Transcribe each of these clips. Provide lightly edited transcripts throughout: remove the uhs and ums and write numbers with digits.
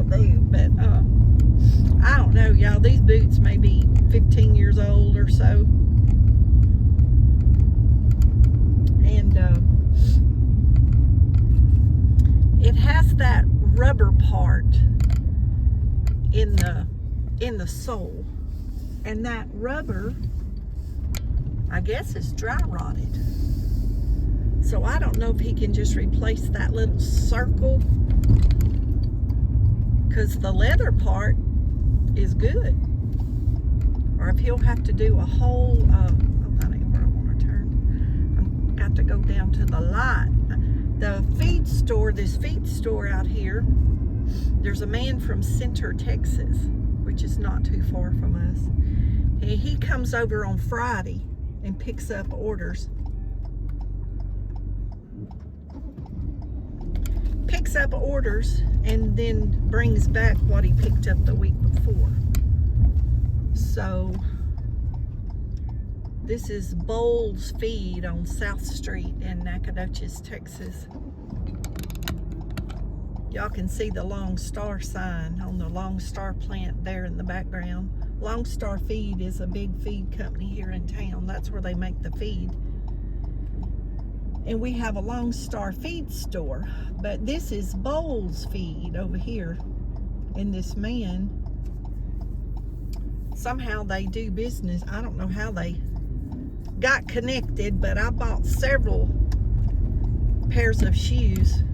will do. But I don't know, y'all. These boots may be 15 years old or so. And it has that rubber part in the sole, and that rubber, I guess, is dry rotted. So I don't know if he can just replace that little circle, because the leather part is good, or if he'll have to do a whole that ain't where I want to turn. I've got to go down to the light. The feed store, this feed store out here, there's a man from Center, Texas, which is not too far from us. And he comes over on Friday and picks up orders. Picks up orders and then brings back what he picked up the week before. So this is Bowles Feed on South Street in Nacogdoches, Texas. Y'all can see the Long Star sign on the Long Star plant there in the background. Long Star Feed is a big feed company here in town. That's where they make the feed. And we have a Long Star feed store, but this is Bowles Feed over here. And this man, somehow they do business. I don't know how they got connected, but I bought several pairs of shoes.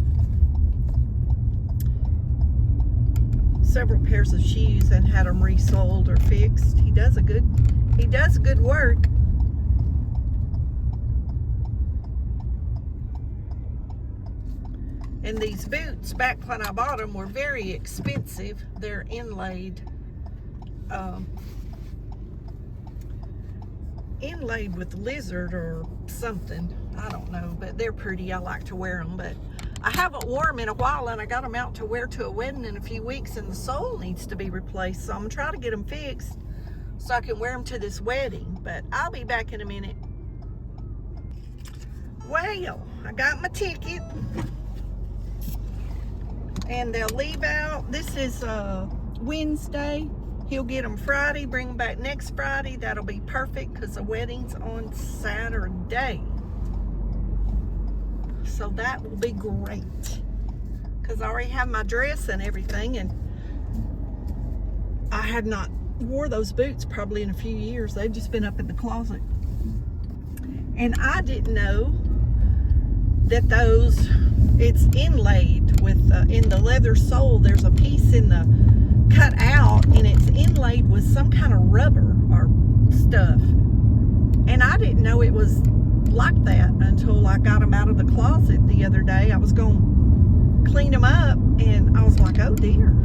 Several pairs of shoes and had them resoled or fixed. He does good work. And these boots, back when I bought them, were very expensive. They're inlaid with lizard or something. I don't know, but they're pretty. I like to wear them, but I haven't worn them in a while, and I got them out to wear to a wedding in a few weeks, and the sole needs to be replaced. So I'm gonna try to get them fixed so I can wear them to this wedding, but I'll be back in a minute. Well, I got my ticket, and they'll leave out. This is Wednesday. He'll get them Friday, bring them back next Friday. That'll be perfect because the wedding's on Saturday. So that will be great, because I already have my dress and everything, and I had not wore those boots probably in a few years. They've just been up in the closet. And I didn't know that it's inlaid with, in the leather sole, there's a piece in the cut out, and it's inlaid with some kind of rubber or stuff. And I didn't know it was like that until I got them out of the closet the other day. I was going to clean them up, and I was like, oh dear.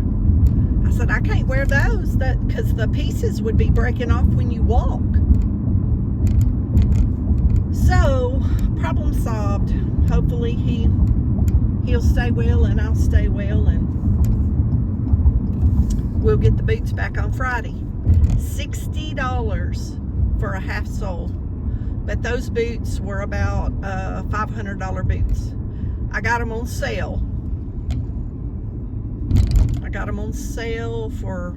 I said, I can't wear those, because the pieces would be breaking off when you walk. So, problem solved. Hopefully he'll stay well, and I'll stay well, and we'll get the boots back on Friday. $60 for a half sole. But those boots were about $500 boots. I got them on sale. I got them on sale for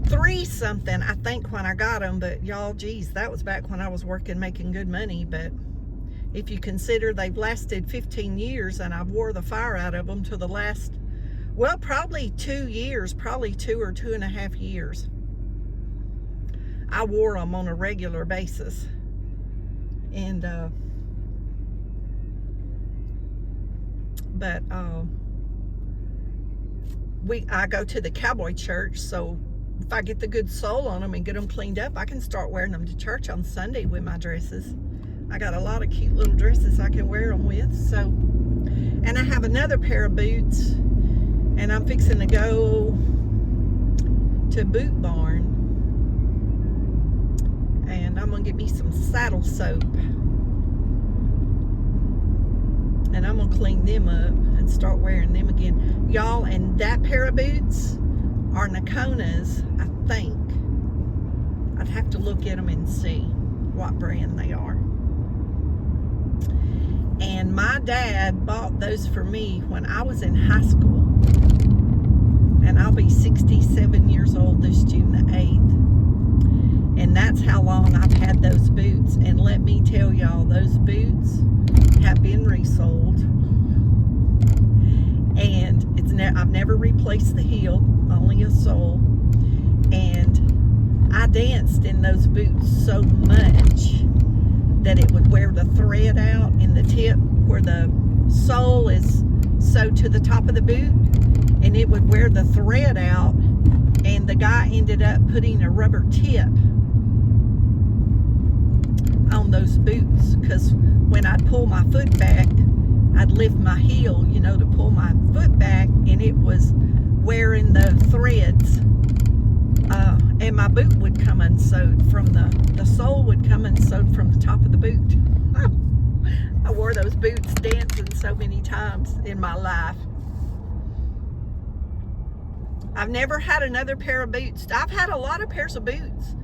$3 something, I think, when I got them. But y'all, geez, that was back when I was working, making good money. But if you consider they've lasted 15 years, and I've wore the fire out of them to the last, well, probably 2 years, probably 2 or 2.5 years. I wore them on a regular basis. And I go to the cowboy church, so if I get the good sole on them and get them cleaned up, I can start wearing them to church on Sunday with my dresses. I got a lot of cute little dresses I can wear them with. So, and I have another pair of boots, and I'm fixing to go to Boot Barn, and I'm gonna get me some saddle soap, and I'm gonna clean them up and start wearing them again, y'all. And that pair of boots are Nacogdoches, I think. I'd have to look at them and see what brand they are. And my dad bought those for me when I was in high school. and I'll be 67 years old this June the 8th. And that's how long I've had those boots. And let me tell y'all, those boots have been resold. And I've never replaced the heel, only a sole. And I danced in those boots so much that it would wear the thread out in the tip where the sole is sewed to the top of the boot, and it would wear the thread out, and the guy ended up putting a rubber tip on those boots, because when I'd pull my foot back, I'd lift my heel, you know, to pull my foot back, and it was wearing the threads, and my boot would come unsewed from the sole would come unsewed from the top of the boot. I wore those boots dancing so many times in my life. I've never had another pair of boots. I've had a lot of pairs of boots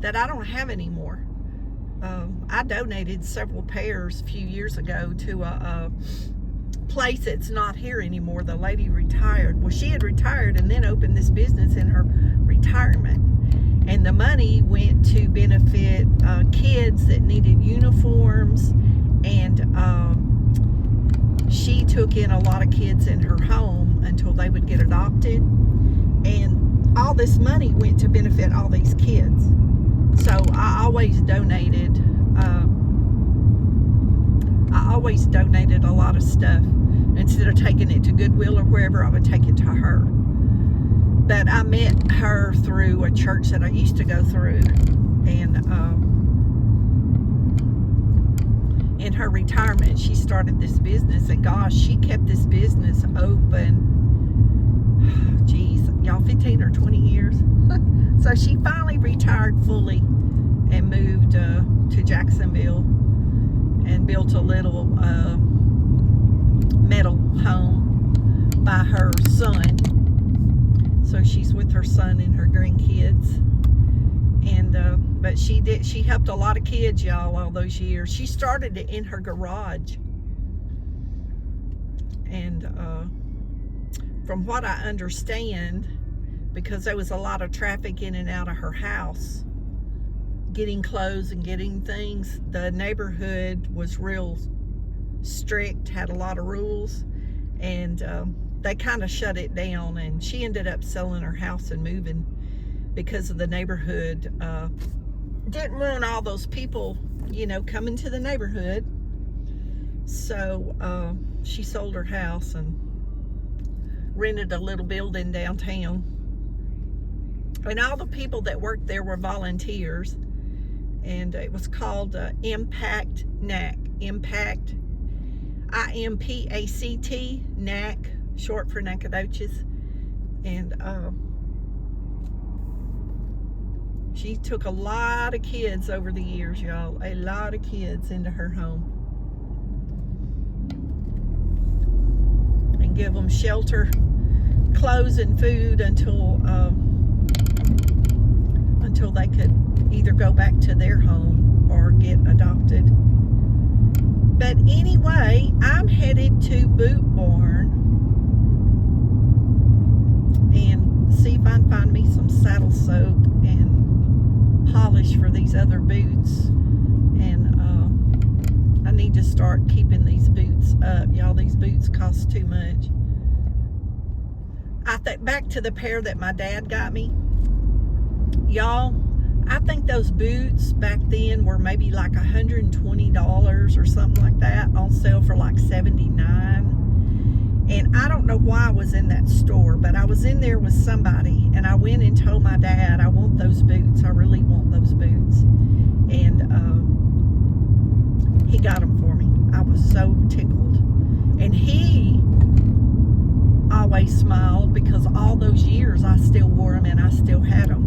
that I don't have anymore. I donated several pairs a few years ago to a place that's not here anymore. The lady retired. Well, she had retired and then opened this business in her retirement. And the money went to benefit kids that needed uniforms. And she took in a lot of kids in her home until they would get adopted. And all this money went to benefit all these kids. So I always donated a lot of stuff. Instead of taking it to Goodwill or wherever, I would take it to her. But I met her through a church that I used to go through, and in her retirement, she started this business, and gosh, she kept this business open, geez, y'all, 15 or 20 years. So she finally retired fully and moved to Jacksonville and built a little metal home by her son. So she's with her son and her grandkids. And but she helped a lot of kids, y'all, all those years. She started it in her garage. And from what I understand, because there was a lot of traffic in and out of her house, getting clothes and getting things, the neighborhood was real strict, had a lot of rules, and they kind of shut it down, and she ended up selling her house and moving because of the neighborhood. Didn't want all those people, you know, coming to the neighborhood. So she sold her house and rented a little building downtown. And all the people that worked there were volunteers. And it was called Impact NAC. Impact, I-M-P-A-C-T, NAC, short for Nacogdoches. And she took a lot of kids over the years, y'all. A lot of kids into her home. And give them shelter, clothes, and food until they could either go back to their home or get adopted. But anyway, I'm headed to Boot Barn and see if I can find me some saddle soap and polish for these other boots. And I need to start keeping these boots up. Y'all, these boots cost too much. I think back to the pair that my dad got me. Y'all, I think those boots back then were maybe like $120 or something like that, on sale for like $79. And I don't know why I was in that store, but I was in there with somebody, and I went and told my dad, I want those boots. I really want those boots. And he got them for me. I was so tickled. And he always smiled because all those years I still wore them and I still had them.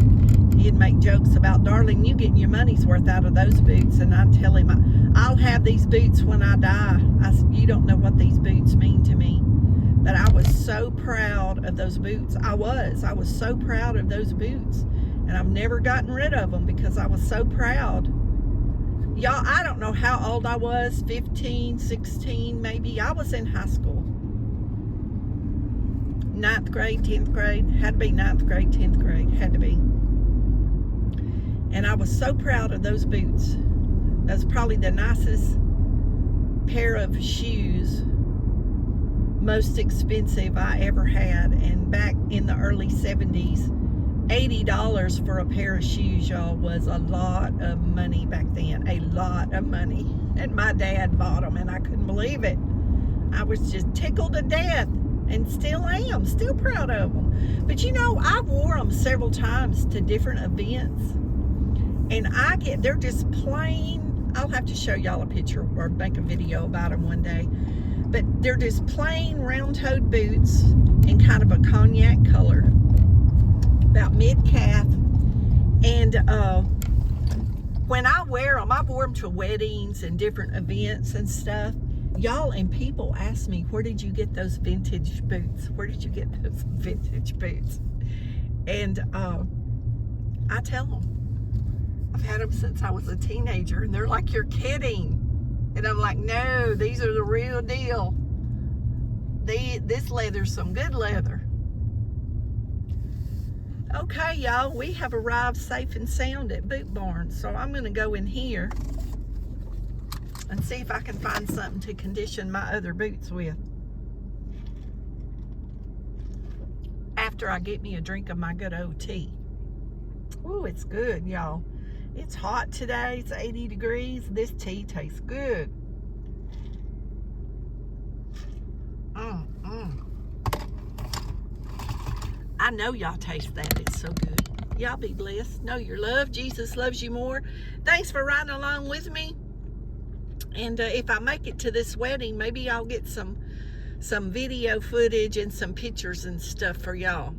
He'd make jokes about, darling, you getting your money's worth out of those boots. And I'd tell him, I'll have these boots when I die. I said, you don't know what these boots mean to me. But I was so proud of those boots. I was so proud of those boots. And I've never gotten rid of them because I was so proud. Y'all, I don't know how old I was, 15, 16 maybe. I was in high school ninth grade, 10th grade. Had to be ninth grade, 10th grade. Had to be. And I was so proud of those boots. That's probably the nicest pair of shoes, most expensive I ever had. And back in the early 70s, $80 for a pair of shoes, y'all, was a lot of money back then. A lot of money. And my dad bought them, and I couldn't believe it. I was just tickled to death, and still am. Still proud of them. But you know, I wore them several times to different events, and they're just plain. I'll have to show y'all a picture or make a video about them one day. But they're just plain round-toed boots in kind of a cognac color, about mid-calf. And when I wear them, I've worn them to weddings and different events and stuff. Y'all, and people ask me, where did you get those vintage boots? Where did you get those vintage boots? And I tell them, I've had them since I was a teenager, and they're like, you're kidding. And I'm like, no, these are the real deal. This leather's some good leather. Okay, y'all, we have arrived safe and sound at Boot Barn. So I'm going to go in here and see if I can find something to condition my other boots with after I get me a drink of my good old tea. Ooh, it's good, y'all. It's hot today. It's 80 degrees. This tea tastes good. I know y'all taste that. It's so good. Y'all be blessed. Know you're loved. Jesus loves you more. Thanks for riding along with me. And if I make it to this wedding, maybe I'll get some video footage and some pictures and stuff for y'all.